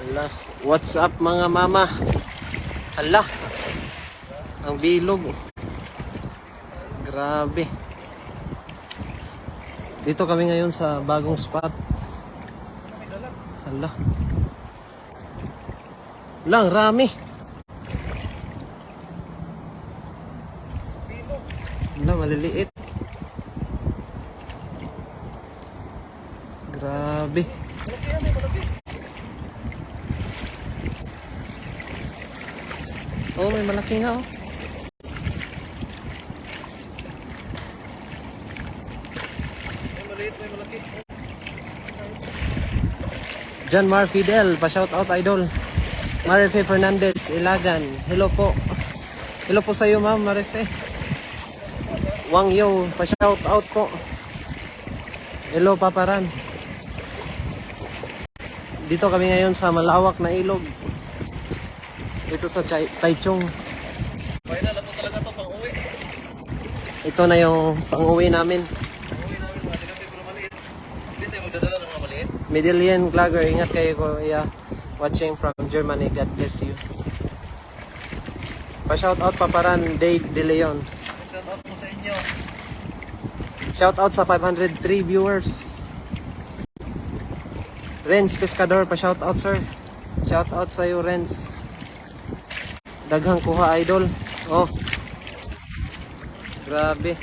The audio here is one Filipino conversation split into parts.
Hala, what's up mga mama? Hala, ang bilog. Grabe. Dito kami ngayon sa bagong spot. Hala. Lang, rami. Hala, maliliit. Grabe. Oh, may malaki nga oh. May malaki. John Mar Fidel, pa-shout out idol. Marife Fernandez, Ilagan. Hello po. Hello po sa iyo, ma'am Marife. Wang Yo, pa-shout out po. Hello, Paparan. Dito kami ngayon sa malawak na ilog. Dito sa Taichung. Final na po talaga to pang uwi. Ito na yung pang-uwi namin. Uwi namin mga tinapay pero maliit. Hindi tayo magdadala ng mga maliit. Medellin vlogger, ingat kayo kuya. Watching from Germany, God bless you. Pa-shout out Paparan, Dave De Leon. Shout out po sa inyo. Shout out sa 503 viewers. Renz Pescador, pa-shout out sir. Shout out sa iyo Renz. Daghang kuha idol. Oh. Grabe.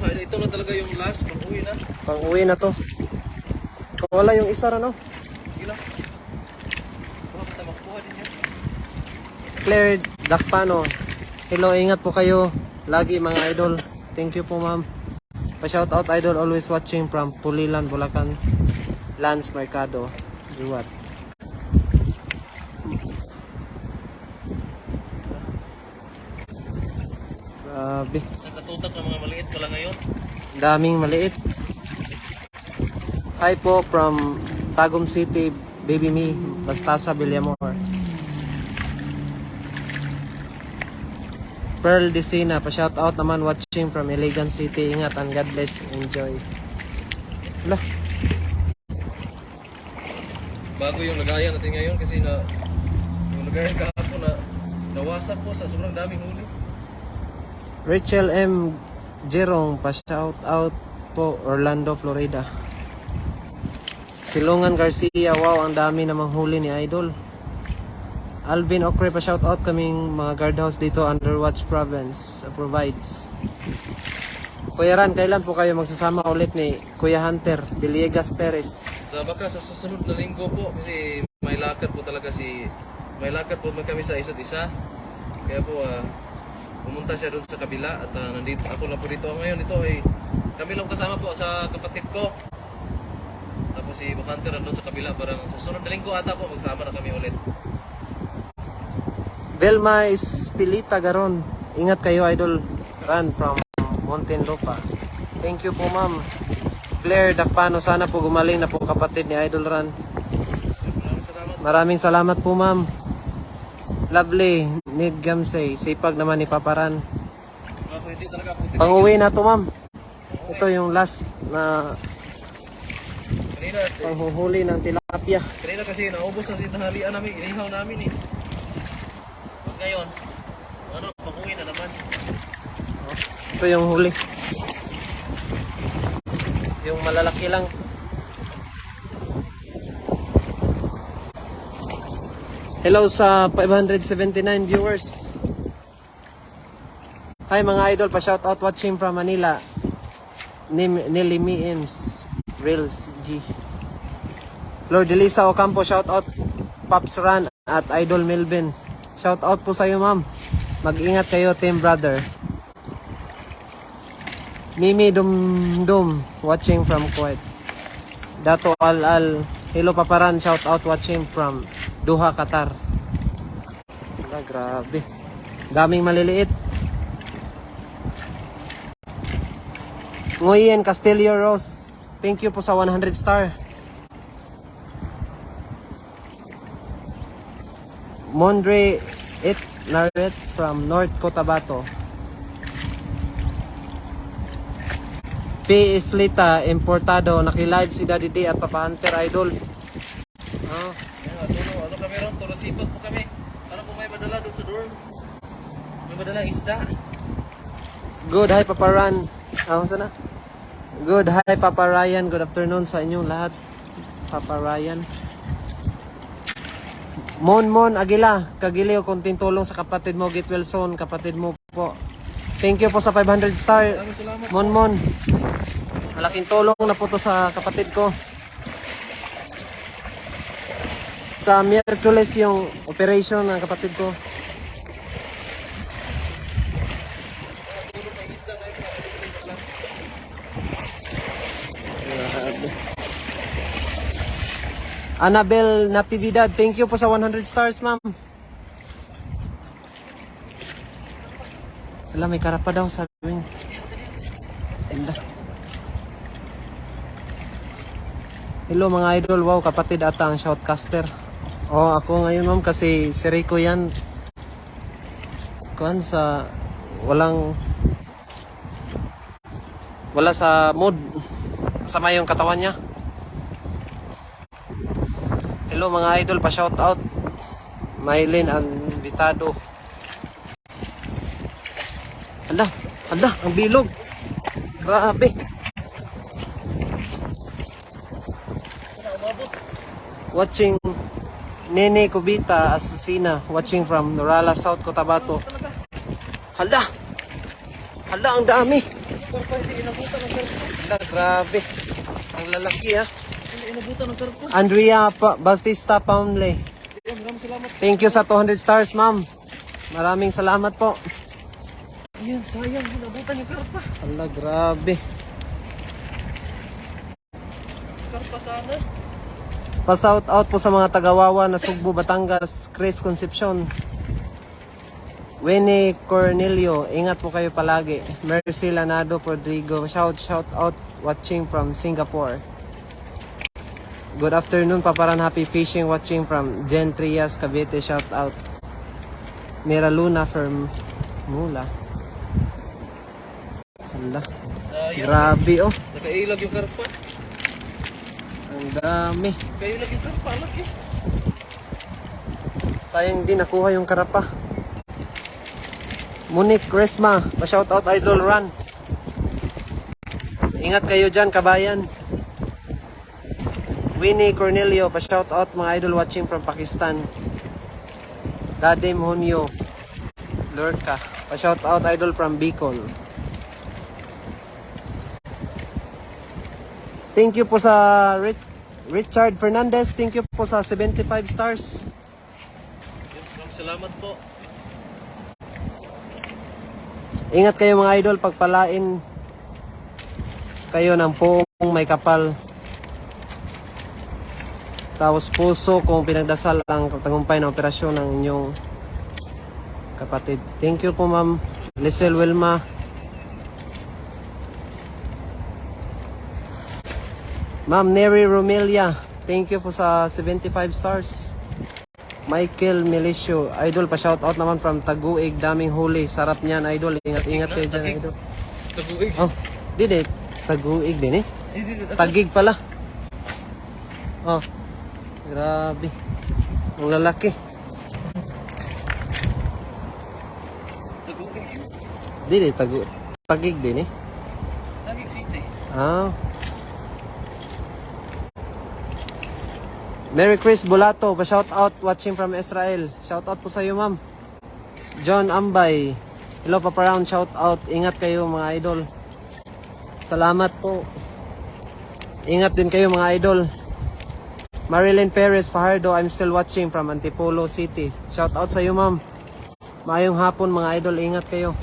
Ito na talaga yung last pang uwi na. Pang-uwi na to. Wala yung isa no? Sige lang. Baka kita makukuha din yan. Claire Dakpano. Hello, ingat po kayo. Lagi mga idol. Thank you po ma'am. Pa-shout out idol, always watching from Pulilan, Bulacan. Lance Mercado. Liwat. Grabe. Nakatutak ng mga maliit pala ngayon. Daming maliit. Hi po from Tagum City, Baby Me, Bastasa, Villamor. Pearl Decina, pa-shout out naman watching from Iligan City. Ingat and God bless. Enjoy. Wala. Bago yung lagayan natin ngayon kasi yung lagayan kahapon na nawasak po sa sobrang daming huli. Rachel M. Jerong, pa-shout out po Orlando, Florida. Silungan Garcia, wow, ang dami namang huli ni Idol. Alvin Okre, pa-shout out kaming mga guardhouse dito, Underwatch Province provides. Kuya Ran, kailan po kayo magsasama ulit ni Kuya Hunter Villegas Perez? Baka sa susunod na linggo po kasi may lakad po kami sa isa't isa. Kaya po pumunta siya doon sa kabila at nandito ako na po dito ngayon. Ito ay kami lang kasama po sa kapatid ko. Tapos si Bakanter nandun sa kabila, parang sa sunod na linggo ata po magsama na kami ulit. Velma Espilita Garon, ingat kayo Idol Ran from Muntinlupa. Thank you po ma'am. Claire Dakpano, sana po gumaling na po kapatid ni Idol Ran. Maraming salamat po ma'am. Lovely, Nid Gamsey, sipag naman ni Paparan. Pang-uwi na to ma'am. Ito yung last na panghuhuli ng tilapia. Kanina kasi naubos na si tanghalian namin, inihaw namin eh. Tapos ngayon, pang-uwi na naman. Ito yung huli. Yung malalaki lang. Hello sa 579 viewers. Hi mga idol, pa-shout out watching from Manila. Nili Mims, Reels G. Lord Elisa Ocampo, shout out Pops Ran at Idol Melvin. Shout out po sa iyo ma'am. Mag-ingat kayo team brother. Mimi Dumdum, watching from Kuwait. Dato Al, hello Paparan, shout out watching from Doha, Qatar. Grabe. Daming maliliit. Nguyen Castillo Rose, thank you po sa 100 star. Mondre It Naret from North Cotabato. P. Islita Importado, nakilive si Daddy D at Papa Hunter Idol. Oh. Yan, ano kami ron, tulo sipag po kami. Para po may madala doon sa dorm. May madalang isda. Good, hi Papa Ran. Sana? Good, hi Papa Ryan. Good afternoon sa inyong lahat. Papa Ryan. Mon Aguila, kagiliw konting tulong sa kapatid mo, Git Wilson, kapatid mo po. Thank you po sa 500 star. Maraming salamat. Mon. Malaking tulong na po to sa kapatid ko. Sa Miyerkules yung operation ng kapatid ko. Annabel Natividad, thank you po sa 100 stars, ma'am. Wala, may karapa daw, sabi niya. Ganda. Hello mga idol, wow, kapatid ata ang shoutcaster. Oh, ako ngayon ma'am kasi si Rico yan. Kuan sa wala sa mood. Masama yung katawan niya. Hello mga idol, pa shout out. Maylin Anvitado. Hala, ang bilog. Grabe. Watching Nene Cubita Asusina, watching from Norala, South Cotabato. Hala, ang dami. Hala, grabe. Ang lalaki ha. Andrea Bautista Pamle. Thank you sa 200 stars, ma'am. Maraming salamat po. Ayan, sayang, nabutan yung karpa. Hala, grabe. Karpa sana. Pa-shout out po sa mga tagawawa na Sugbo, Batangas, Chris Concepcion. Winnie Cornelio, ingat po kayo palagi. Mercy Lanado Rodrigo, shout out watching from Singapore. Good afternoon, Paparan, happy fishing watching from Jen Trias, Cavite, shout out. Mira Luna from Mula. Hala, grabe oh. Nakailag yung karpa. Ang dami. Nakailag yung karpa, laki. Sayang din nakuha yung karapa. Monique Resma, pa-shout out Idol Run. Ingat kayo dyan, kabayan. Winnie Cornelio, pa-shout out mga idol watching from Pakistan. Dadim Honyo Lurka, pa-shout out idol from Bicol. Thank you po sa Richard Fernandez, thank you po sa 75 stars. Salamat po. Ingat kayo mga idol, pagpalain kayo ng poong may kapal. Tapos puso kung pinagdasal ang tagumpay na operasyon ng inyong kapatid. Thank you po ma'am Lisel Wilma. Ma'am Neri Romelia, thank you po sa 75 stars. Michael Milicio, idol, pa shout out naman from Taguig, daming huli. Sarap niyan idol, ingat kayo dyan idol. Taguig. Oh, didi, Taguig din eh. Tagig pala. Oh, grabe. Ang lalaki. Taguig. Didi, Tagig din eh. Taguig City. Ah. Merry Chris Bulato, pa-shout out watching from Israel. Shout out po sa iyo, ma'am. John Ambay. Hello, Papa Round, shout out. Ingat kayo mga idol. Salamat po. Ingat din kayo mga idol. Marilyn Perez Fajardo, I'm still watching from Antipolo City. Shout out sa iyo, ma'am. Maayong hapon mga idol, ingat kayo.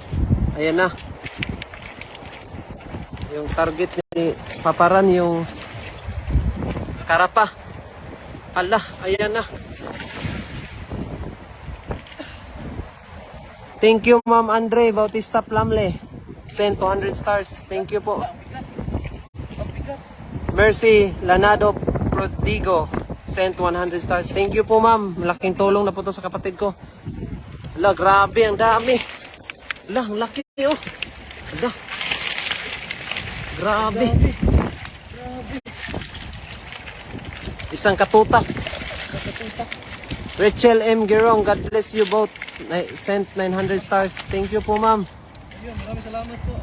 Ayan na. Yung target ni Paparan, yung karapa. Ala, ayan na. Thank you, Ma'am Andre Bautista Plamle. Send 200 stars. Thank you po. Mercy Lanado Prodigo. Send 100 stars. Thank you po, ma'am. Malaking tulong na po to sa kapatid ko. Ala, grabe, ang dami. Ala, ang laki, oh. Ala. Grabe. Isang katutak. Rachel M. Girong, God bless you both. Sent 900 stars. Thank you po, ma'am. Ayun, maraming salamat po.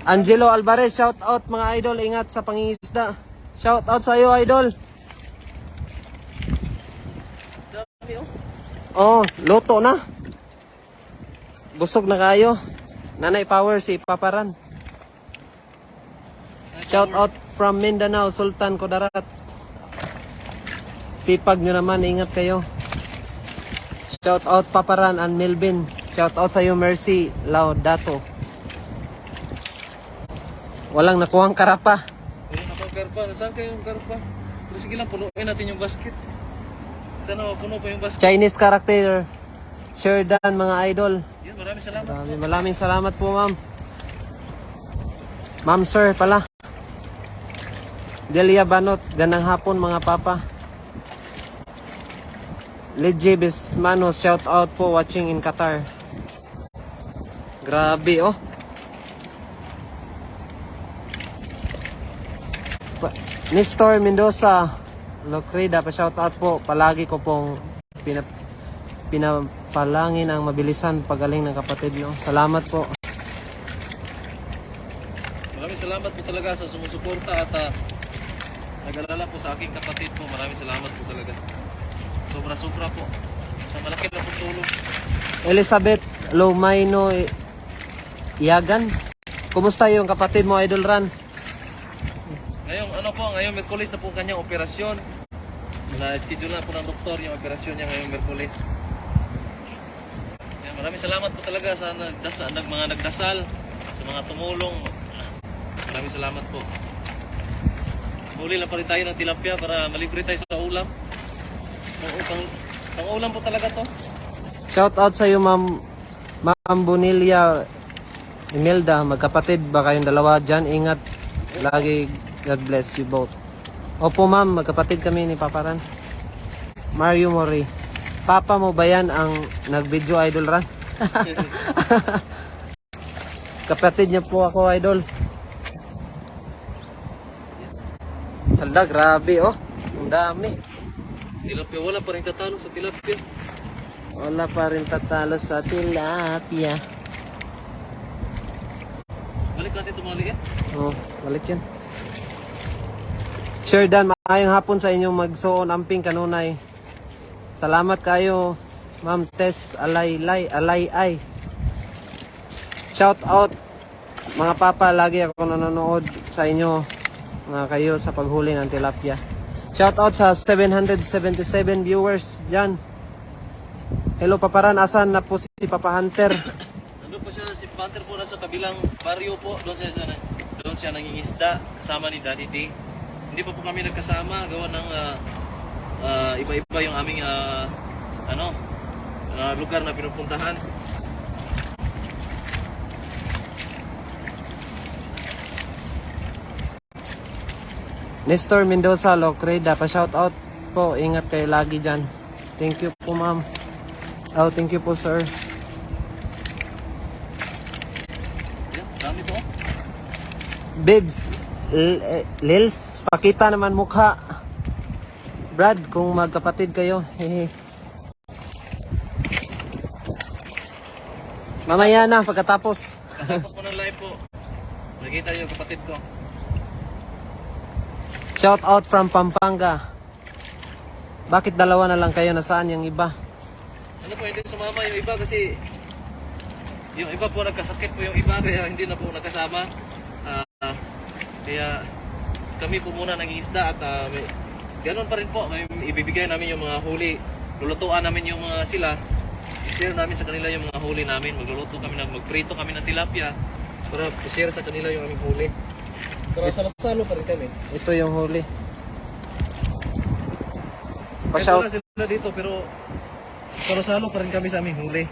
Angelo Alvarez, shout out mga idol. Ingat sa pangingisda. Shout out sa iyo, idol. Dami oh. Oh, loto na. Busog na kayo. Nanay Power, si Paparan. Shout out from Mindanao, Sultan Kudarat. Sipag nyo naman, ingat kayo. Shout out Paparan and Melvin. Shout out sa iyo, Mercy Laudato. Walang nakuhang karapa. Wala na pang karpa. Saan kayong karpa? Pero sige lang, punuin natin yung basket. Sana mapuno pa yung basket. Chinese character. Sherdan, mga idol. Yun, maraming salamat. Maraming salamat po, ma'am. Ma'am, sir, pala. Delia Banot, ganang hapon, mga papa. Lidji Bismanos, shout out po, watching in Qatar. Grabe, oh. Nestor Mendoza, Locrida, pa-shout out po. Palagi ko pong pinapalangin ang mabilisan pagaling ng kapatid nyo. Salamat po. Maraming salamat po talaga sa sumusuporta at nag-alala po sa aking kapatid po. Maraming salamat po talaga. Sobra-sobra po. Sa malaki na po tulong. Elizabeth Lomaino Iagan, kumusta yung kapatid mo, Idol Ran? Ngayong Merkulis na po kanyang operasyon. Na-schedule na po ng doktor yung operasyon niya ngayong Merkulis. Yan, maraming salamat po talaga sa mga nagdasal, sa mga tumulong. Maraming salamat po. Muli lang pa rin tayo ng tilapia para malibre tayo sa ulam. Pang-ulam po talaga to. Shout out sa iyo, Ma'am Bonilla Imelda, magkapatid ba kayong dalawa dyan? Ingat lagi. God bless you both. Opo, ma'am, magkapatid kami ni Paparan. Mario Mori, papa mo ba yan ang nag-video, Idol Ran? Kapatid niya po ako, Idol. Hala, grabe, oh. Ang dami. Tilapia, wala pa rin tatalo sa tilapia. Wala pa rin tatalo sa tilapia. Balik natin ito mga liit. Oh, balik yan. Sherdan, maayong hapon sa inyong magsuon amping kanunay. Salamat kayo, Ma'am Tess Alay. Shout out mga papa, lagi ako nanonood sa inyo, mga kayo sa paghuli ng tilapia. Shout out sa 777 viewers dyan. Hello Paparan, asan na po si Papa Hunter? Nandun pa siya, si Panther po nasa kabilang baryo po. Doon siya nangingisda kasama ni Daddy D. Hindi pa po kami nagkasama, gawa ng iba-iba yung aming lugar na pinupuntahan. Nestor Mendoza, Locrida, pa-shout out po. Ingat kayo lagi dyan. Thank you po, ma'am. Oh, thank you po, sir. Yan, dami po. Bibs, Lils, pakita naman mukha. Brad, kung magkapatid kayo. Hehe. Mamaya na, pagkatapos. Tapos po ng live po. Nakikita niyo kapatid ko. Shout out from Pampanga. Bakit dalawa na lang kayo? Nasaan yung iba? Ano po, hindi sumama yung iba kasi yung iba po nagkasakit po yung iba kaya hindi na po nakasama. Kaya kami po muna nangingisda at ganoon pa rin po. May ibibigay namin yung mga huli. Lulutuan namin yung mga sila. I-share namin sa kanila yung mga huli namin. Magluluto kami, magprito kami ng tilapia para i-share sa kanila yung aming huli. Pero salo-salo pa rin kami. Ito yung huli. Kahit wala sila dito pero salo-salo pa rin kami sa aming huli.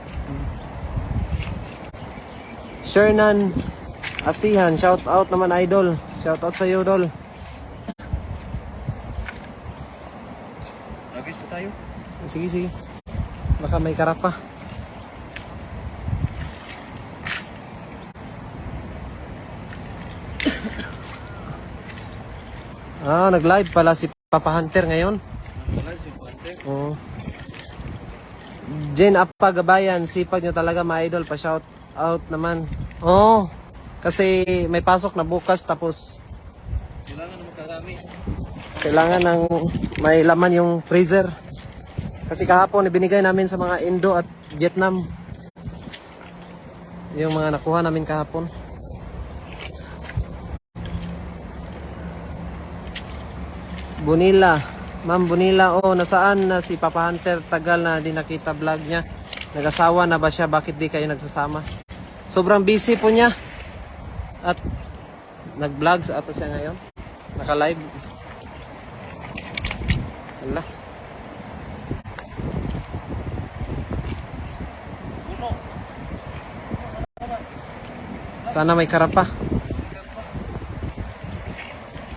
Shernan Asihan, shout out naman, idol. Shout out sa iyo, dol. Agis pa tayo. Sige. Baka may karapa. Nag-live pala si Papa Hunter ngayon. Wala si Pante. Oo. Jen Apa Gabayan, sipag nyo talaga mga idol, pa shout out naman. Oo. Kasi may pasok na bukas tapos Kailangan na magkarami. kailangan ng may laman yung freezer. Kasi kahapon ibinigay namin sa mga Indo at Vietnam. Yung mga nakuha namin kahapon. Bunila. Ma'am Bunila, nasaan na si Papa Hunter? Tagal na di nakita vlog niya. Nag-asawa na ba siya? Bakit di kayo nagsasama? Sobrang busy po niya. At nag-vlog sa ato siya ngayon. Naka-live. Wala. Puno. Sana may karapa.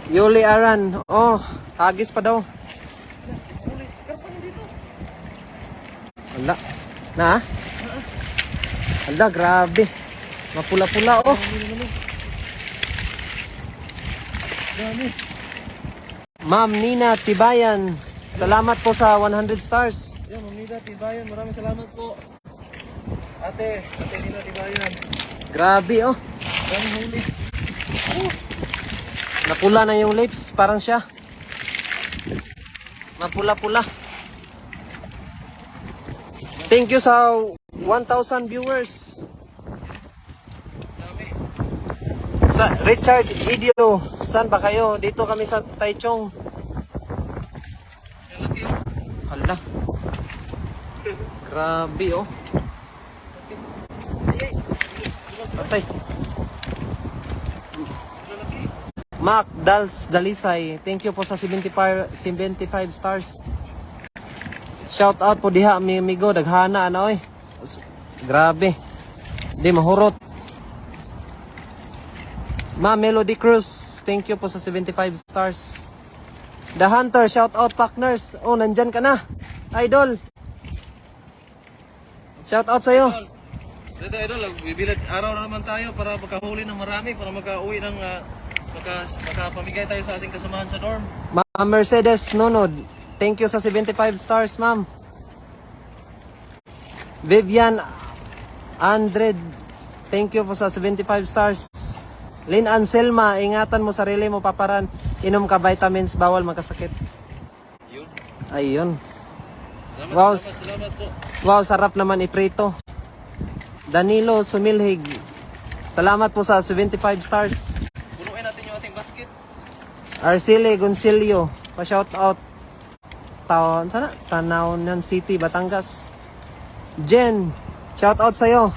Yuli Aran. Hagis pa daw. Wala. Na? Wala, grabe. Mapula-pula, Ma'am Nina Tibayan. Salamat po sa 100 stars. Yan, Ma'am Nina Tibayan, maraming salamat po. Ate Nina Tibayan. Grabe, Maraming huli. Napula na yung lips. Parang siya. Mapula-pula. Thank you sa 1,000 viewers. Dami. Sa Richard Idio, saan ba kayo? Dito kami sa Taichung. Kalaki oh. Hala. Grabe, Patay. Kalaki. Mac Dals Dalisay, thank you po sa 75 stars. Shout out po diha mi amigo, daghana oy. Grabe. Di mahurot. Ma Melody Cruz, thank you po sa 75 stars. The Hunter, shout out partners. Nandyan ka na. Idol. Shout out sa'yo. Dito idol, bibilad araw na naman tayo para makahuli ng marami, para makauwi ng makapamigay tayo sa ating kasamahan sa dorm. Ma'am Mercedes Nonod, thank you sa 75 stars, ma'am. Vivian Andred, thank you po sa 75 stars. Lynn Anselma, ingatan mo sarili mo, paparan. Inom ka vitamins, bawal magkasakit. Yun. Ayun. Salamat, Wow. salamat po. Wow, sarap naman iprito. Danilo Sumilhig, salamat po sa 75 stars. Punuin natin yung ating basket. Arcile Goncilio, pa-shout out. Sana? Tanaonan City, Batangas. Jen, shout out sa'yo.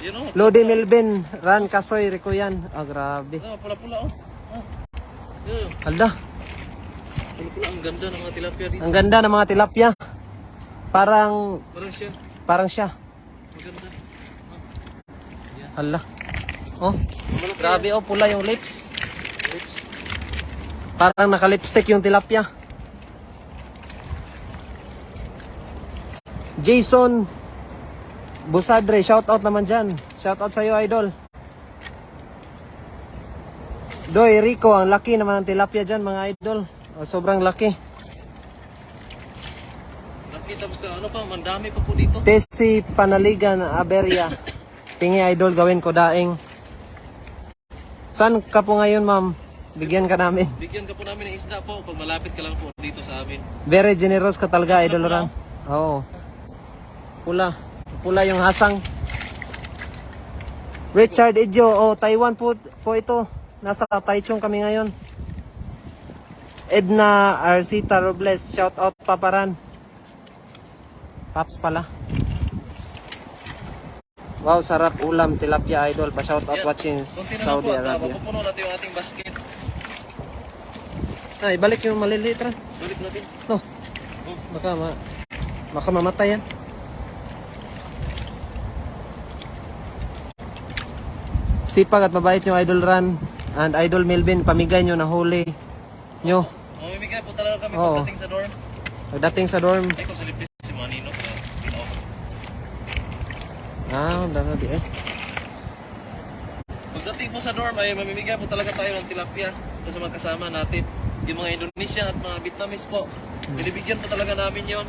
Yun oh. Lodi Melvin, Ran Kasoy, Rikuyan. Grabe. Pula-pula oh. Yeah. Halda, Pula-pula, ang ganda ng mga tilapia dito. ang ganda ng mga tilapia. Parang Parang siya. siya. Maganda. Hala. Grabe pula yung lips. Parang naka-lipstick yung tilapia. Jason Busadre, shout out naman dyan. Shout out sa'yo, idol. Doy Rico, ang laki naman ng tilapia dyan, mga idol. Sobrang laki. Nakita mo sa ano pa, mandami pa po dito. Tessie Panaligan, Aberia. Pingi idol, gawin ko daing. Saan ka po ngayon, ma'am? Bigyan ka namin. Bigyan ka po namin ng isda po pag malapit ka lang po dito sa amin. Very generous ka talaga, idol Ran. Oo. Pula. Pula yung hasang. Richard Idjo, Taiwan po ito. Nasa Taichung kami ngayon. Edna Arcita Robles, shout out paparan. Paps pala. Wow, sarap ulam tilapia, idol. Pa shout out watching Saudi Arabia. Mapupuno natin yung ating basket. Ay, balik yung maliliit ra. Balik natin. No. Baka mamatay yan. Sipag at mabait nyo, Idol Ran and Idol Melvin, pamigay nyo na huli nyo. Mamimigay po talaga kami Oo. pagdating sa dorm. Pagdating sa dorm. Ay, kung silipis si Manino. Dano di Pagdating po sa dorm ay mamimigay po talaga tayo ng tilapia sa mga kasama natin. yung mga Indonesian at mga Vietnamese po. Binibigyan po talaga namin yon.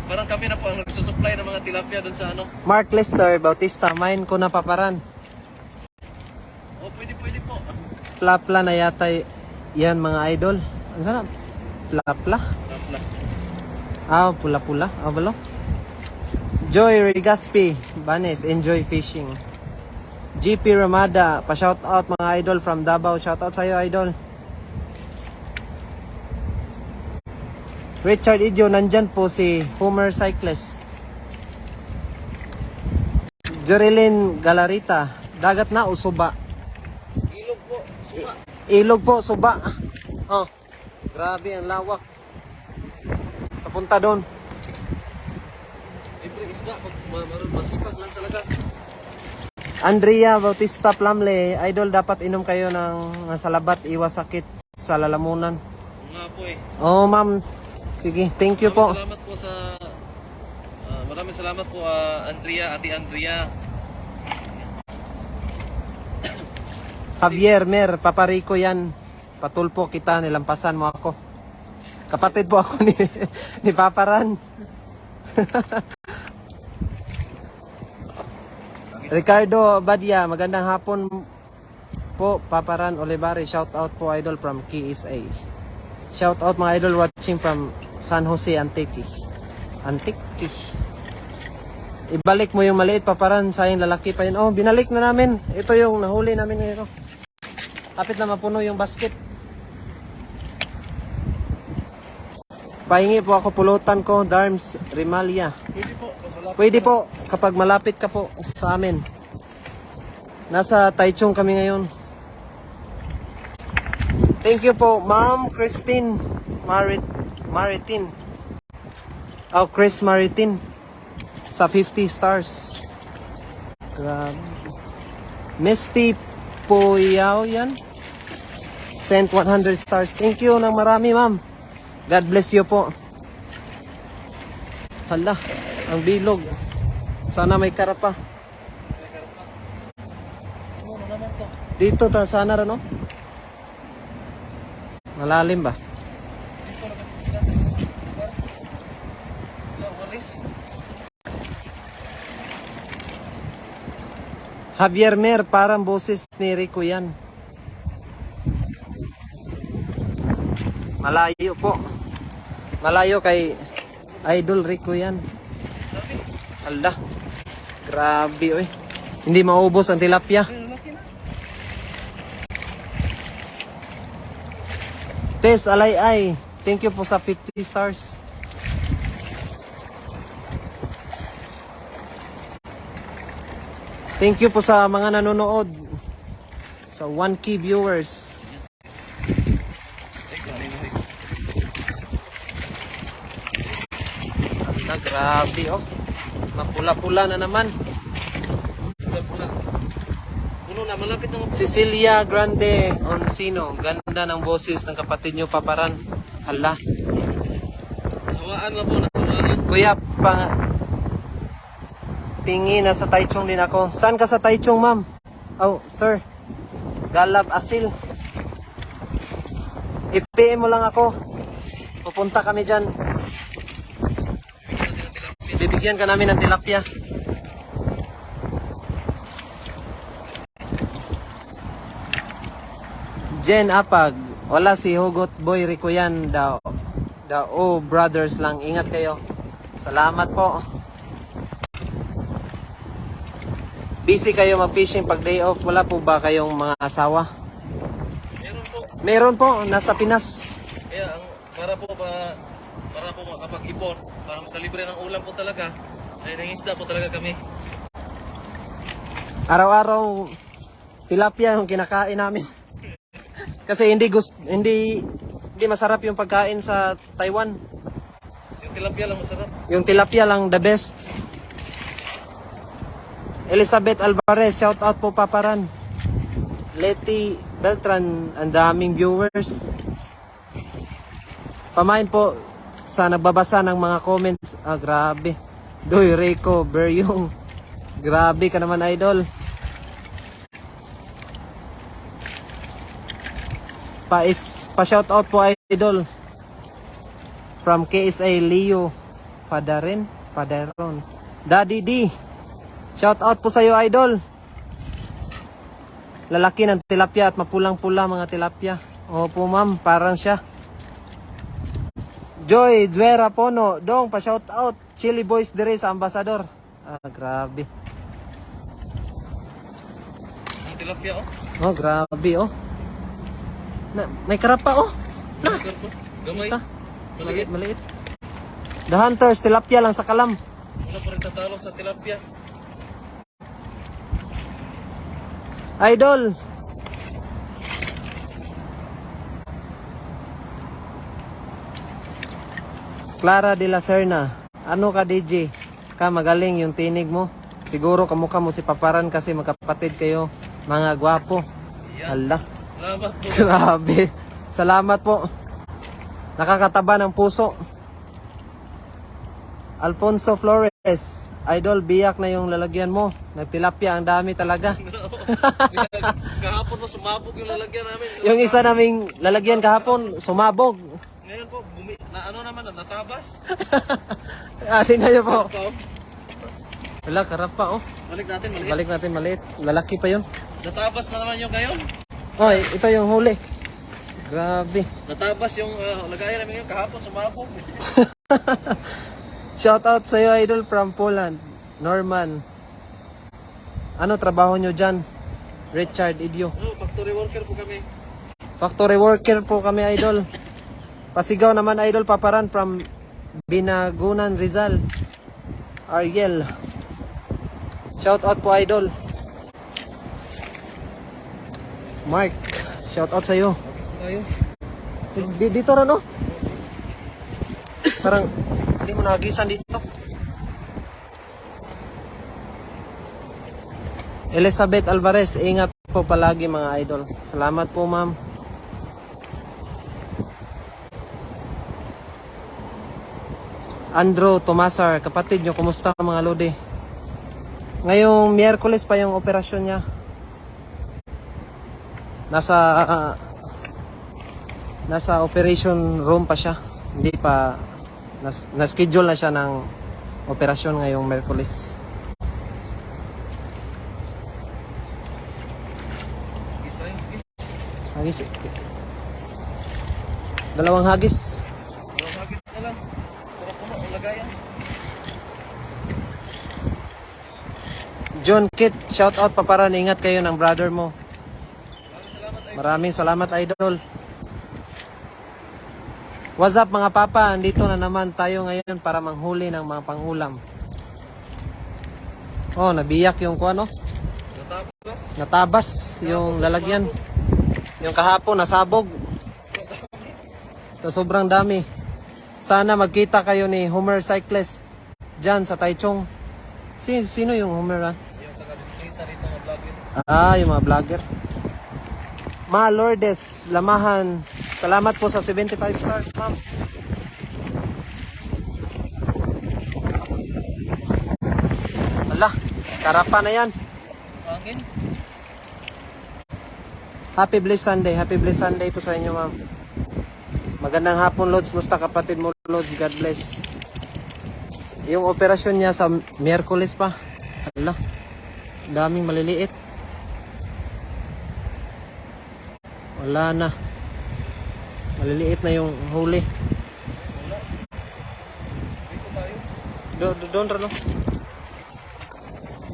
Parang kami na po ang nagsusupply ng mga tilapia doon sa ano. Mark Lester Bautista, main ko na paparan. Oh, pwede po. Plapla na yata yan mga idol. Ano sana? Plapla? Tapla. Ah, pula-pula. Ah, balo? Joy Rigaspi, Banes, enjoy fishing. GP Ramada, pa-shout out mga idol from Davao. Shout out sa'yo, idol. Richard Idyo, nandyan po si Homer Cyclist. Jerilyn Galarita, dagat na o suba? Ilog po. Suba. Ilog po, suba. Oh, grabe ang lawak. Papunta doon. Libre isda. Masipag lang talaga. Andrea Bautista Plamle, idol, dapat inom kayo ng salabat, iwas sakit sa lalamunan. Oo nga po eh. Oh, ma'am. Sige, thank you po. Salamat po sa maraming salamat po Andrea, Ate Andrea. Javier Mer, papariko yan. Patulpo kita, nilampasan mo ako. Kapatid po ako ni Paparan. Ricardo Badia, magandang hapon po, Paparan Olivares. Shout out po, idol, from KSA. Shout out mga idol watching from San Jose, Antique. Antique. Ibalik mo yung maliit, Paparan, sayang lalaki pa yun. Oh, binalik na namin. Ito yung nahuli namin ngayon. Kapit na mapuno yung basket. Pahingi po ako pulutan ko, Darms Rimalia. Pwede po. Pwede po, kapag malapit ka po sa amin. Nasa Taichung kami ngayon. Thank you po, Ma'am Christine Maritin. Oh, Chris Maritin. Sa 50 stars. Grabe. Misty Puyaw yan. Sent 100 stars. Thank you ng marami, ma'am. God bless you po. Hala, ang bilog. Sana may karapa. Dito ta sana rin, no? Malalim ba? Javier Mer, parang boses ni Rico yan. Malayo po. Malayo kay Idol Rico yan. Hala. Grabe, oy. Hindi maubos ang tilapia. Tess Alay-ay, thank you po sa 50 stars. Thank you po sa mga nanonood. Sa 1K viewers. Hala, grabe, oh. Mapula-pula na naman. Puno na, malapit na Cecilia Grande Oncino, ganda ng boses ng kapatid nyo, Paparan. Hala. Nawaan na po, nawaan. Kuya, pingi na sa Taichung din ako. Saan ka sa Taichung, ma'am? Oh, sir. Galab Asil. I-PM mo lang ako. Pupunta kami dyan. Bibigyan ka namin ng tilapia. Jen Apag, wala si Hugot Boy Rico yan daw. Oh, brothers lang, ingat kayo. Salamat po. Busy kayo mag-fishing pag day off, wala po ba kayong mga asawa? Meron po. Meron po, nasa Pinas. Kaya para po makapag-ipon, para makalibre ng ulam po talaga, ay nangisda po talaga kami. Araw-araw tilapia yung kinakain namin. Kasi hindi masarap yung pagkain sa Taiwan. Yung tilapia lang masarap. Yung tilapia lang the best. Elizabeth Alvarez, shout out po, Paparan. Letty Beltran, ang daming viewers. Pamain po sa nagbabasa ng mga comments. Ah, grabe. Doy Rico Beryong. Grabe ka naman, idol. Pa shout out po idol. From KSA Leo Fadaron. Daddy D. Shout out po sa iyo idol. Lalaki ng tilapia at mapulang-pula mga tilapia. Opo ma'am, parang siya. Joy Duera Pono, dong pa shout out. Chili Boys dire sa Ambassador. Grabe. Ang tilapia, oh. Oh, grabe oh. May karapa oh. Laker po. Gamay. Isa. Maliit. Maliit. The Hunters, tilapia lang sa kalam. Wala pa rin tatalo sa tilapia. Idol. Clara de la Serna. Ano ka DJ? Ka magaling yung tinig mo. Siguro kamukha mo si Paparan kasi magkapatid kayo. Mga gwapo. Hala. Salamat po. Grabe. Salamat po. Nakakataba ng puso. Alfonso Flores. Idol, biyak na yung lalagyan mo. Nagtilapia, ang dami talaga. Kahapon po sumabog yung lalagyan namin. Yung isa naming lalagyan kahapon, sumabog. Ngayon po, ano naman, natabas. Tingnan niyo po. Ikaw, Wala, karap pa oh. balik natin, maliit. Balik natin maliit. Lalaki pa yun. Natabas na naman yung ngayon. Oh, ito yung huli. Grabe. Natabas yung lagayan namin yung kahapon, sumabog. Shout out sa iyo idol from Poland. Norman. Ano trabaho nyo dyan? Richard Idyo. Factory worker po kami. Factory worker po kami idol. Pasigaw naman idol Paparan from Binagunan Rizal. Ariel. Shout out po idol. Mark. Shout out sa iyo. Tapos po tayo. Dito rin oh. Parang hindi mo nagisan dito. Elizabeth Alvarez, ingat po palagi mga idol. Salamat po ma'am. Andrew Tomasar, kapatid nyo, kumusta mga lodi? Ngayong Miyerkules pa yung operasyon niya. Nasa operation room pa siya. Hindi pa na-schedule na siya ng operasyon ngayong Miyerkules. Hagis tayo. Hagis. Dalawang hagis. Walang hagis na lang. Puno ang lagayan. John Kit, shout out Paparan, ingat kayo ng brother mo. Maraming salamat ay. Maraming salamat idol. What's up mga papa, andito na naman tayo ngayon para manghuli ng mga pangulam. Oh, nabiyak yung kuano. Natabas. Natabas yung lalagyan. Yung kahapon nasabog. So, sobrang dami. Sana magkita kayo ni Homer Cyclist dyan sa Taichung. Sino yung Homer ah? Yung taga-bisikleta dito na vlogger. Yung mga vlogger. Ma Lourdes Lamahan, salamat po sa 75 stars, ma'am. Ala, karapa na yan. Hangin. Happy Blessed Sunday. Happy Blessed Sunday po sa inyo, ma'am. Magandang hapon, Lods. Musta kapatid mo, Lods? God bless. Yung operasyon niya sa Miyerkules pa. Ala, daming maliliit. Wala na. Maliliit na yung huli. Dito tayo. Doon rin, no?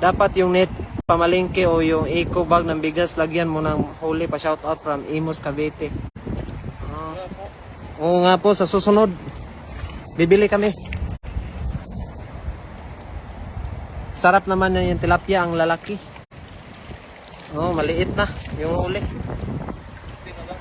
Dapat yung net pamalingke o yung eco bag ng bigas, lagyan mo ng huli pa. Shout out from Imus Cavite. Wala po. Oo nga po, sa susunod bibili kami. Sarap naman na yung tilapia, ang lalaki. Oh, maliit na yung huli. Buti na lang.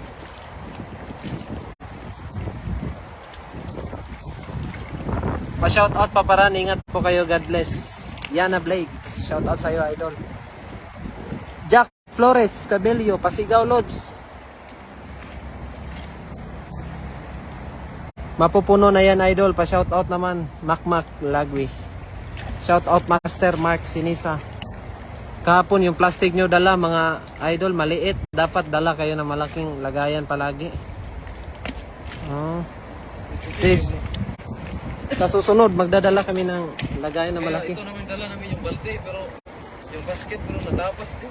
Pa-shout out Paparan, ingat po kayo, God bless. Yana Blake, shout out sa iyo idol. Jack Flores Cabello, Pasigaw Lodge. Mapupuno na yan idol, pa-shout out naman Macmac Lagwi. Shout out Master Mark Sinisa. Kahapon yung plastic nyo dala mga idol maliit. Dapat dala kayo ng malaking lagayan palagi. Oh. Sis, sa susunod magdadala kami ng lagayan na Kaya malaki. ito namin dala namin yung balde, pero yung basket pero natapas din.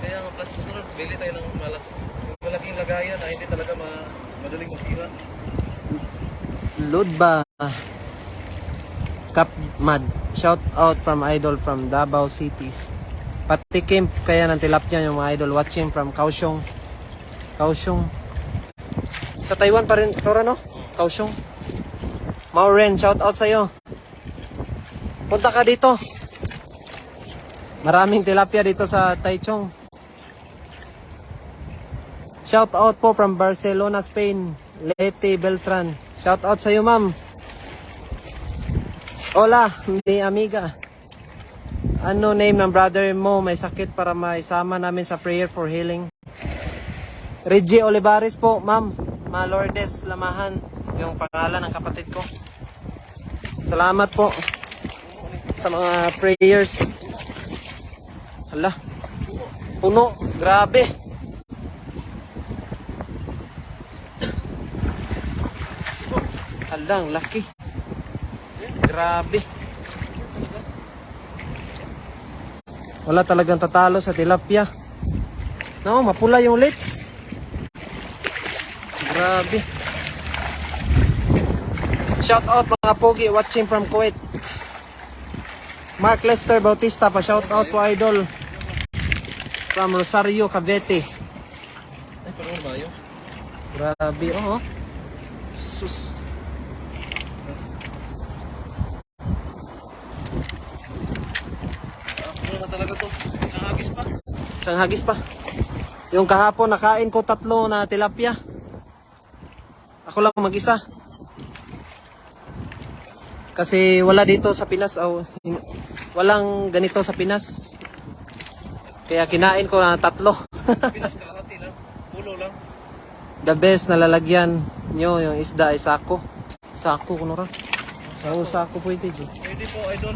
Kaya ang plus susunod, bili tayo ng malaking lagayan na hindi talaga madaling masira. Load ba? Kapmad. Shout out from idol from Davao City. Patikim kaya ng tilapia yung mga idol watching from Kaohsiung. Kaohsiung. Sa Taiwan pa rin, Tora, no? Kaohsiung. Maureen, shout out sa'yo. Punta ka dito. Maraming tilapia dito sa Taichung. Shout out po from Barcelona, Spain. Leti Beltran. Shout out sa'yo, ma'am. Hola, mi amiga. Ano name ng brother mo? May sakit para maisama namin sa prayer for healing. Reggie Olivares po, ma'am. Ma Lourdes Lamahan. Yung pangalan ng kapatid ko. Salamat po sa mga prayers. Hala. Puno. Grabe. Hala, ang laki. Grabe. Wala talagang tatalo sa tilapia. No, mapula yung lips. Grabe. Shout out mga pogi watching from Kuwait. Mark Lester Bautista pa shout out po idol. From Rosario, Cavite. Ay, pero ba yun? Grabe, oh. Sus. Ano na talaga to? Isang hagis pa. Isang hagis pa. Yung kahapon nakain ko 3 na tilapia. Ako lang mag-isa. Kasi wala dito sa Pinas. Walang ganito sa Pinas. Kaya kinain ko na 3. Pinas kalahati lang. Pulo lang. The best na lalagyan nyo yung isda ay sako. Sako kuno ra. Sako pwede jo. Pwede po, idol.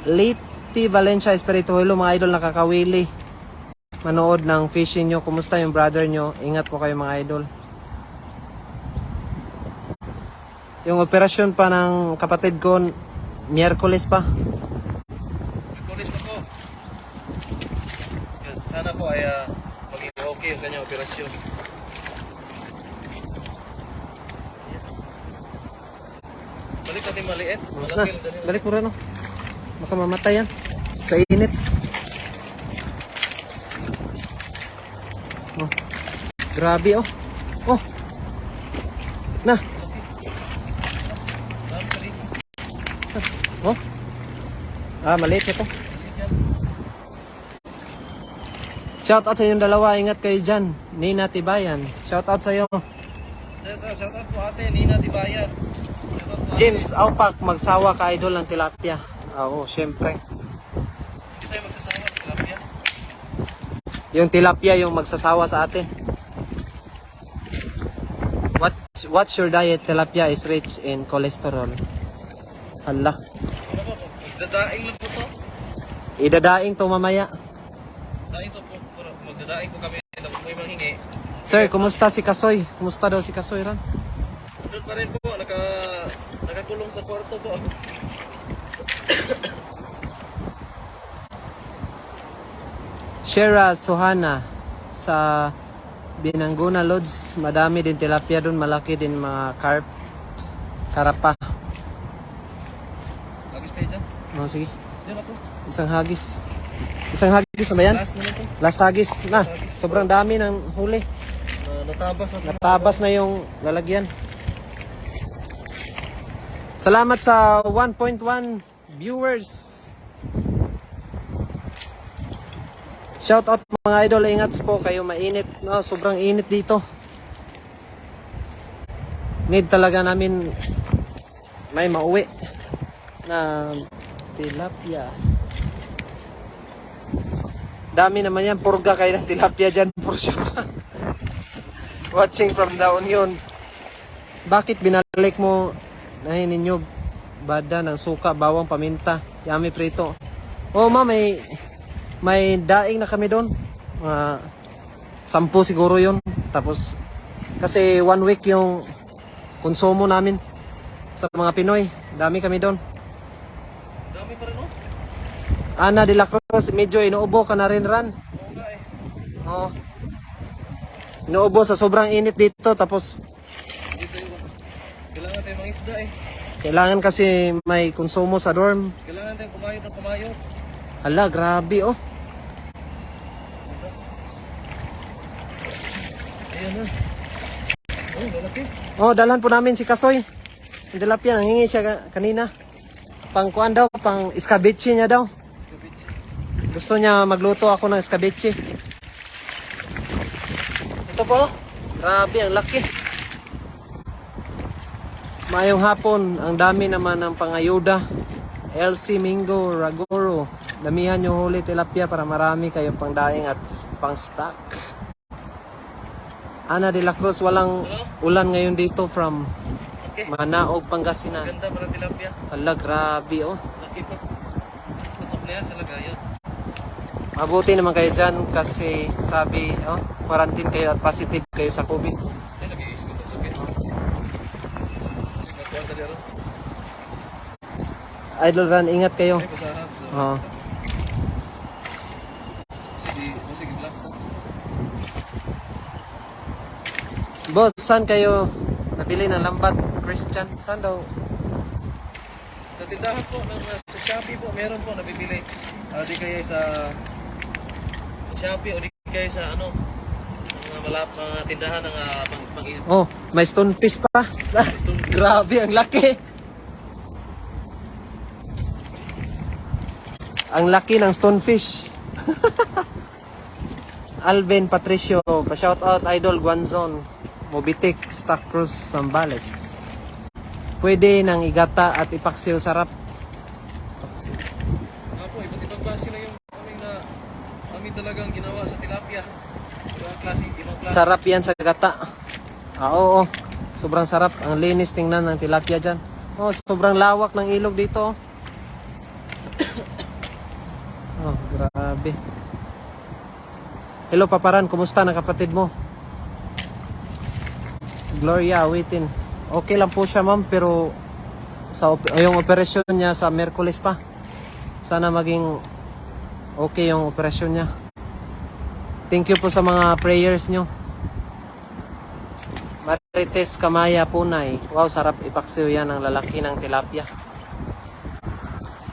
Late Valencia Espiritu. Hello mga idol nakakawili. Manood ng fishing nyo. Kumusta yung brother nyo? Ingat po kayo mga idol. Yung operasyon pa ng kapatid ko, Miyerkules pa. Pulis pa po. Yan, sana po ay maging okay yung kanyang operasyon. Balik natin maliit. Malaki lang dali. Balik mo rin, no? Baka mamatay yan. Sa init. Oh. Grabe, oh. Oh. Na. Dami pa dito. Oh. Maliit na to. Shout out sa inyong dalawa. Ingat kayo dyan. Nina Tibayan. Shout out sa iyo. Shout out po ate, Nina Tibayan. Shout out po James Aupac. Magsawa ka idol ng tilapia. Oo, syempre. Hindi tayo magsasawa ng tilapia. Yung tilapia yung magsasawa sa atin. What's your diet? Tilapia is rich in cholesterol. Hala. Ano po? Magdadaing lang po to. Idadaing to mamaya. Daing to po. Magdadaing po kami. Tapos may manghingi. Sir, kumusta si Kasoy? Kumusta daw si Kasoy ran? Doon pa rin po. Nakakulong sa kwarto po. Shera Sohana sa Binangguna Lodge. Madami din tilapia doon. Malaki din mga carp. Karapa. Lagis tayo dyan. Oh, sige. Dyan ako. Isang hagis. Isang hagis na ba yan? Last na lang to. Last hagis. Na, sobrang dami ng huli. Natabas na. Natabas na yung lalagyan. Salamat sa 1.1 viewers. Shout out mga idol, ingat po kayo, mainit. No, sobrang init dito. Need talaga namin may mauwi na tilapia. Dami naman yan, purga kayo ng tilapia dyan for sure. Watching from the Union. Bakit binalik mo na ninyo bada ng suka, bawang, paminta? Yummy prito. Oh, ma, may daing na kami doon. Mga 10 siguro yun. Tapos, kasi 1 week yung konsumo namin sa mga Pinoy. Dami kami doon. Dami pa rin, no? Ana de la Cruz, medyo inuubo ka na rin, Ran. Oo nga eh. Oo. Inuubo sa sobrang init dito. Tapos, Dito yung... Kailangan tayong mga isda eh. kailangan kasi may konsumo sa dorm. Kailangan tayong kumayod ng kumayod. Hala, grabe, oh. Ayan na. Oh, malaki. Oh, dalhan po namin si Kasoy. Yung tilapia, nangingi siya kanina. Pang kuan daw, pang escabeche niya daw. Gusto niya magluto ako ng escabeche. Ito po, grabe, ang laki. Mayong hapon, ang dami naman ng pangayuda. LC Mingo, Ragoro. Damihan nyo huli tilapia para marami kayo pang daing at pang stock. Ana de la Cruz, walang ulan ngayon dito from Okay. Manaog, Pangasinan. Ganda pa ng tilapia. Hala, grabe, oh. Laki pa. Pasok na yan sa lagayan. Mabuti naman kayo dyan kasi sabi, oh, quarantine kayo at positive kayo sa COVID. Ay, nag-iiskot ang sakit. Kasi nakuha ka dito. Idol Ran, ingat kayo. Ay, pasahap. So, Oh. Sige, black. Boss, saan kayo nabili ng lambat? Christian, saan daw? Sa tindahan po, sa Shopee po, meron po nabibili. Di kaya sa Shopee o di kaya sa ano, mga tindahan ng pang Oh, may stonefish pa. Grabe, ang laki. Ang laki ng stonefish. Alvin Patricio, pa-shout out Idol Guanzon, Mobitic, Stock Cruz, Zambales. Pwede ng igata at ipaksiw, sarap. Nga po, iba't ibang klase lang yung aming talagang ginawa sa tilapia. Ibang klase. Sarap yan sa gata. Oo, sobrang sarap. Ang linis tingnan ng tilapia dyan. Oh, sobrang lawak ng ilog dito. Oh, grabe. Hello, Paparan. Kumusta na kapatid mo? Gloria, waiting. Okay lang po siya, ma'am, pero yung operasyon niya sa Miyerkules pa. Sana maging okay yung operasyon niya. Thank you po sa mga prayers nyo. Marites Kamaya Punay. Wow, sarap ipaksiw yan ng lalaki ng tilapia.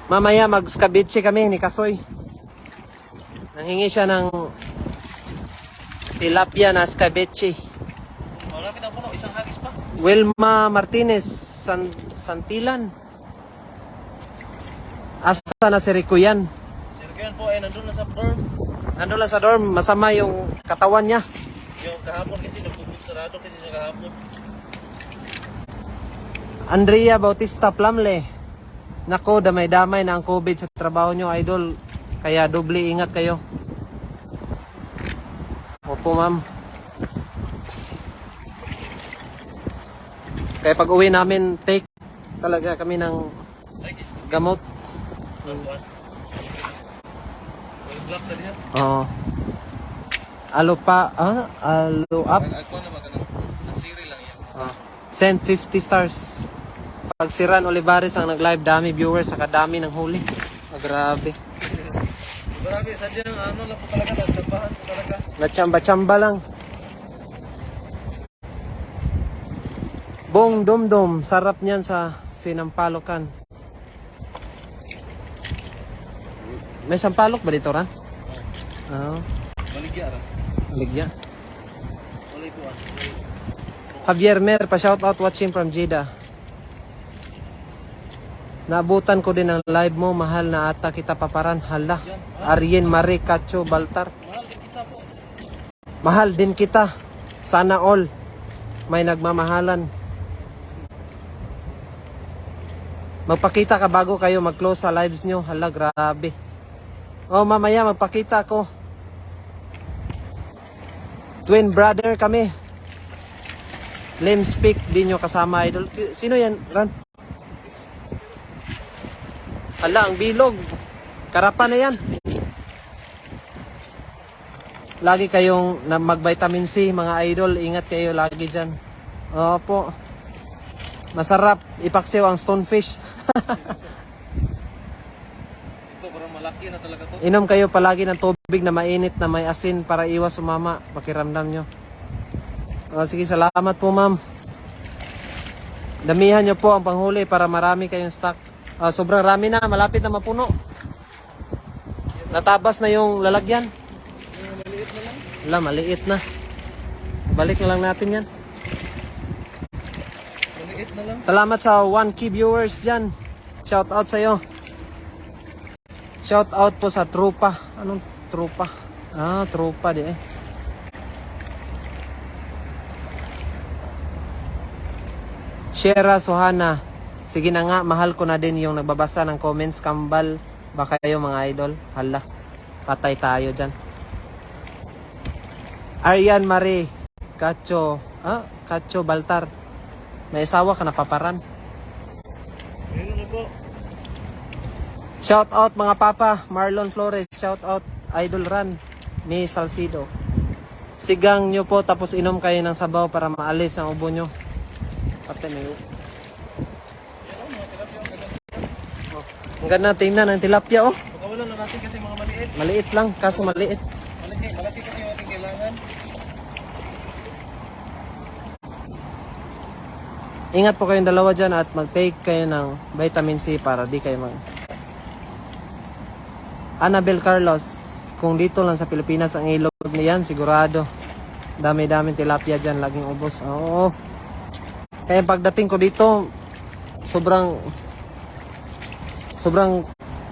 Mamaya mag-scabeche kami ni Kasoy. Nanghingi siya ng tilapia na scabeche. Malapit ang puno, isang hagis pa. Wilma Martinez, Santilan. Asa na si Rico yan? Sir Kuyan po ay nandun na sa dorm. Nandun lang sa dorm, masama yung katawan niya. Yung kahapon kasi sarado kasi siya kahapon. Andrea Bautista Plamle. Nako, damay-damay na ang COVID sa trabaho nyo, idol. Kaya doble ingat kayo. Opo, ma'am. Kaya pag uwi namin, take talaga kami ng Ay, kisko. gamot. Buwan. Black na diyan. Oo. Alo up. Ako na magandang. Ang siri lang yan. Send 50 stars. Pag si Ran Olivares ang nag-live, dami viewers, saka dami ng huli. Grabe. Marami, sadyang ano lang po talaga, nagsabahan po talaga. Nachamba-chamba lang. Bong Dumdum, sarap niyan sa sinampalokan. May sampalok ba dito, Ran? Oo. Baligya ra. Ligya. Walay po ah. Javier Mer, pa-shoutout watching from Jeddah. Naabutan ko din ang live mo, mahal na ata kita, Paparan. Hala. Arjen Marie Cacho Baltar. Mahal din kita po. Mahal din kita. Sana all may nagmamahalan. Magpakita ka bago kayo mag-close sa lives nyo. Hala, grabe. Oh, mamaya magpakita ko. Twin brother kami. Lim Speak, di nyo kasama, idol. Sino yan, Ran? Hala, ang bilog. Karapan na yan. Lagi kayong mag-vitamin C, mga idol. Ingat kayo lagi dyan. Opo. Masarap ipaksiw ang stonefish. Ito, parang malaki na talaga to. Inom kayo palagi ng tubig na mainit na may asin para iwas sumama. Pakiramdam nyo. Sige, salamat po ma'am. Damihan nyo po ang panghuli para marami kayong stock. Sobrang rami na, malapit na mapuno. Natabas na yung lalagyan. Maliit na lang. Wala, maliit na. Balik na lang natin yan. Maliit na lang. Salamat sa 1K viewers dyan. Shout out sa'yo. Shout out po sa trupa. Anong trupa? Trupa di eh. Shera Sohana. Sige na nga, mahal ko na din yung nagbabasa ng comments. Kambal ba kayo mga idol? Hala, patay tayo dyan. Aryan Marie. Kacho Baltar. May asawa ka na paparan. Meron na po. Shout out mga papa. Marlon Flores. Shout out Idol Ran. Ni Salcido. Sigang nyo po tapos inom kayo ng sabaw para maalis ang ubo nyo. Pati may ubo. Ang ganda tingnan ng tilapia oh. Pagkawalan na natin kasi mga maliit. Maliit lang, kaso maliit. Malaki kasi yung ating kailangan. Ingat po kayong dalawa dyan at mag-take kayo ng vitamin C para di kayo Annabel Carlos, kung dito lang sa Pilipinas ang ilog niyan, sigurado. Dami-daming tilapia dyan, laging ubos. Oo. Kaya pagdating ko dito, sobrang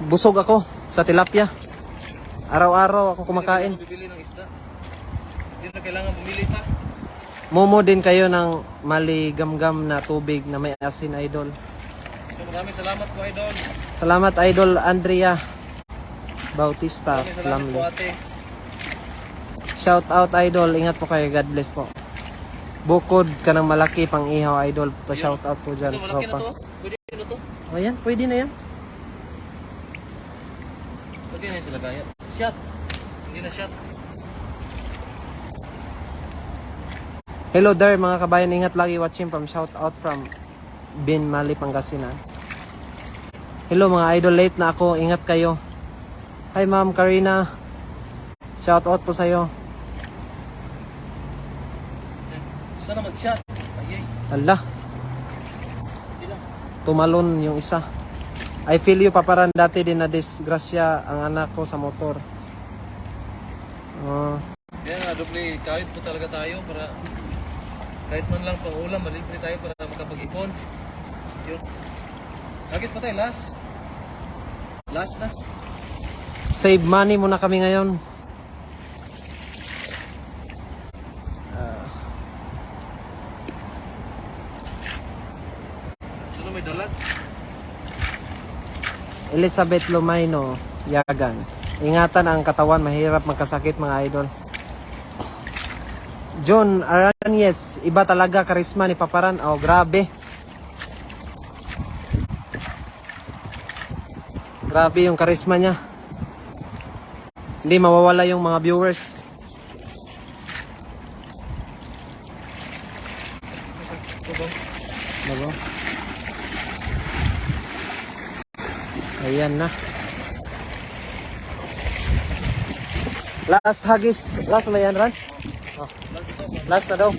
busog ako sa tilapia. Araw-araw ako kumakain. Hindi na bibili ng isda. Hindi na kailangan bumili pa. Momo din kayo ng maligamgam na tubig na may asin, idol. So, maraming salamat po, Idol. Salamat, idol Andrea Bautista. Maraming salamat po, Lamli. ate. Shout out, idol. Ingat po kayo. God bless po. Bukod ka ng malaki pang ihaw, idol. Pa-shout out po dyan. Ito, malaki na tropa. to. Pwede na to. Ayan, pwede na yan. Pwede na yung sila gaya. Shot. Hindi na shot. Hello there mga kabayan. Ingat lagi watching from shout out from Bin Mali, Pangasinan. Hello mga idol. Late na ako. Ingat kayo. Hi ma'am Karina. Shout out po sa'yo. Sana mag-shot. Ayay. Allah. Hindi lang. Tumalon yung isa. I feel you paparan, dati din na disgrasya ang anak ko sa motor. Kaya nga, doble kahit po talaga tayo para kahit man lang pang ulam, malibre tayo para makapag-ipon. Yun. Agis pa tayo, last. Last na. Save money muna kami ngayon. Sino may dalag? Elizabeth Lumayno, Yagan. Ingatan ang katawan, mahirap magkasakit mga idol. John Aranyes, iba talaga karisma ni Paparan. Oh, grabe. Grabe yung karisma niya. Hindi mawawala yung mga viewers. Bago. Ayan na. Last hagis. Last ba yan, Ran? Oh. Last na daw.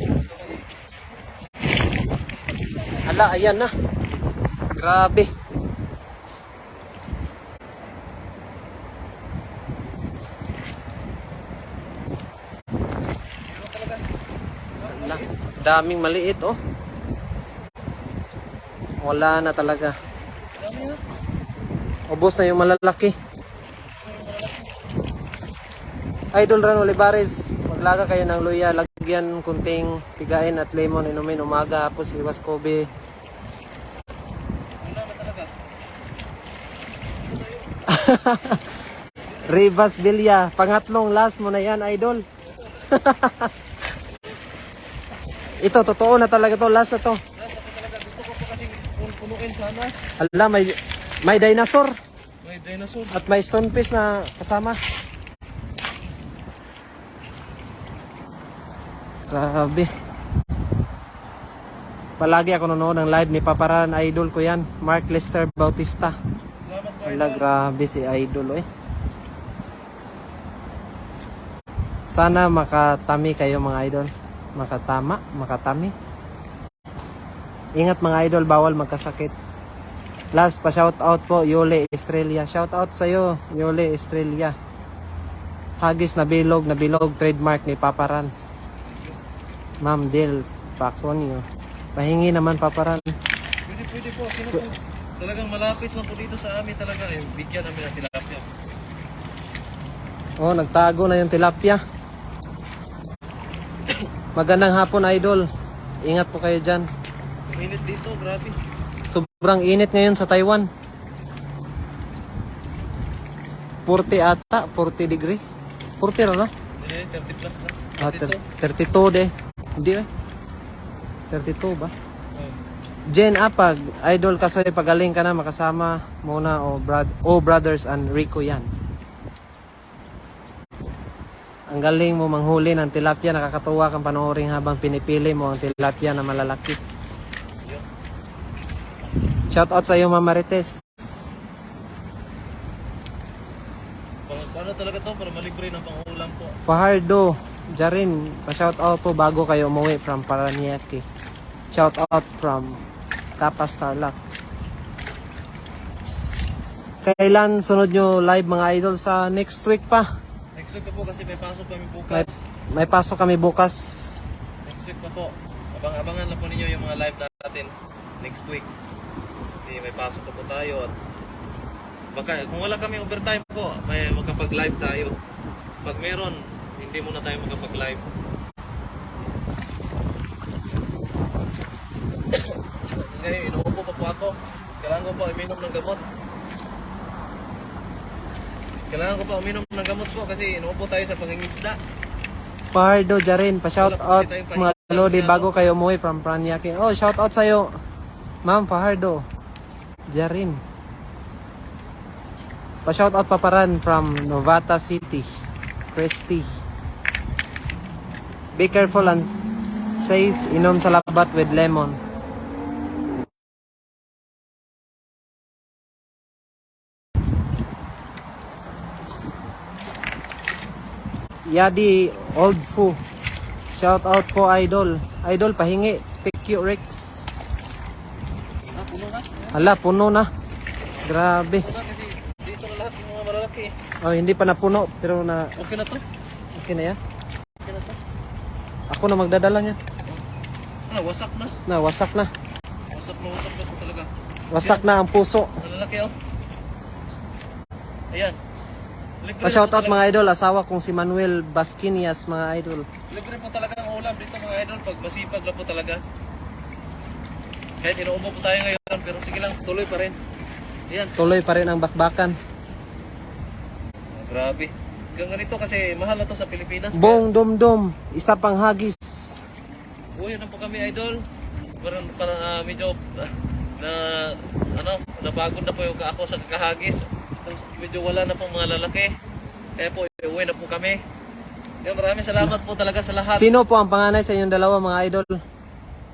Hala, ayan na. Grabe. Hala, daming maliit, oh. Wala na talaga. Ubos na yung malalaki. Idol Ran Olivares, maglaga kayo ng luya, lagyan kunting pigain at lemon, inumin umaga, hapos iwas kobe. Rivas Villa, pangatlong last mo na yan, idol. Ito, totoo na talaga to, last na to. Gusto ko po kasing punuin sana. Hala, may dinosaur. may dinosaur. At may stonefish na kasama. Grabe. Palagi ako nanonood ng live ni Paparan. Idol ko yan. Mark Lester Bautista. Salamat po, Wala, idol. grabe si Idol eh. Sana makatami kayo mga idol. Makatami. Ingat mga idol, bawal magkasakit. Last pa shout out po, Yole Estrella. Shout out sa iyo, Yole Estrella. Hagis na bilog, trademark ni Paparan. Ma'am Del Paconio. Pahingi naman Paparan. Pwede po. Sino po? Talagang malapit lang po dito sa amin talaga. Bigyan namin ng tilapia. Oh, nagtago na yung tilapia. Magandang hapon idol. Ingat po kayo dyan. Init dito, grabe. Sobrang init ngayon sa Taiwan. 40 ata, 40 degree. 40 na, no? 30 plus na. Ah, 32. 32 de. Hindi eh. 32 ba? Jen Apag, idol kasoy pagaling ka na makasama muna o brothers and Rico yan. Ang galing mo manghuli ng tilapia, nakakatuwa kang panoorin habang pinipili mo ang tilapia na malalaki. Shout out sa iyo Ma'am Marites. Paano talaga to para malibre ng pangulam po? Fajardo, Jarin, pa-shout out po bago kayo umuwi from Paranaque. Shout out from Kapas Tarlac. Kailan sunod nyo live mga idol? Sa next week pa. Next week pa po kasi may pasok kami bukas. May pasok kami bukas. Next week pa po. Abangan lang po ninyo yung mga live natin next week. Kasi may pasok pa po tayo at baka kung wala kami overtime po, may magkapag-live tayo. Pag meron, hindi muna tayo magkapag-live. Kasi inuupo pa po ako. Kailangan ko po uminom ng gamot. Kailangan ko pa uminom ng gamot po kasi inuupo tayo sa pangingisda. Fajardo, Jarin, pa-shout out mga lodi bago kayo umuwi from Paranaque. Oh, shout out sa iyo Ma'am Fajardo, Jarin. Pa-shout out Paparan from Novata City, Christy. Be careful and safe. Inom sa labat with lemon. Yadi Old Fu. Shout out po idol. Idol pahingi. Thank you Rex. Puno na? Hala, puno na. Grabe. Puno na kasi dito na lahat yung mga malalaki. Oh, hindi pa napuno pero na Okay na to? okay na yan. Okay na to? Ako na magdadala niyan. Wasak na. Wasak na. Wasak na po talaga. Wasak na ang puso. Malalaki oh. Ayan. Libre Pa-shout po out talaga. mga idol, asawa kong si Manuel Basquinias mga idol. Libre po talaga ang ulam dito mga idol. Pag masipag lang po talaga. Kahit inuubo po tayo ngayon, pero sige lang, tuloy pa rin. Ayan. Tuloy pa rin ang bakbakan. Grabe. Hanggang ganito kasi mahal na to sa Pilipinas. Bong Dumdum, isa pang hagis. Uy, ano po kami idol? Para medyo napagod na po yung ako sa kakahagis. Tapos medyo wala na pong mga lalaki. Kaya po, uwi na po kami. Kaya maraming salamat po talaga sa lahat. Sino po ang panganay sa inyong dalawa mga idol?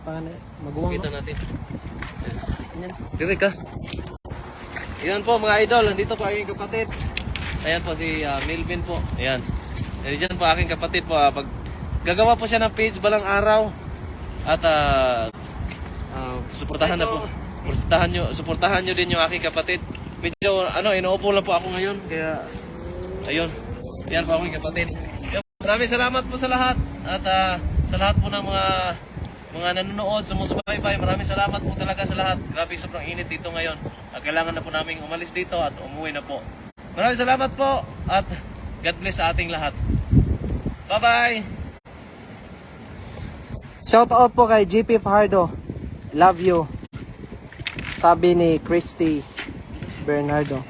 Panganay, maguwang Kita no? natin. Yan. Diri ka. Yan po mga idol, nandito po aking kapatid. Ayan po si Melvin po. Ayan. Diyan po aking kapatid po. Pag gagawa po siya ng page balang araw. At suportahan na po. Suportahan nyo din yung aking kapatid. Medyo inuupo lang po ako ngayon. Kaya ayun. Yan po aking kapatid. Maraming salamat po sa lahat. At sa lahat po ng mga nanonood, sumusubaybay, maraming salamat po talaga sa lahat. Grabe, sobrang init dito ngayon. Kailangan na po namin umalis dito at umuwi na po. Maraming salamat po at God bless sa ating lahat. Bye-bye! Shout out po kay GP Fajardo. Love you. Sabi ni Christy Bernardo.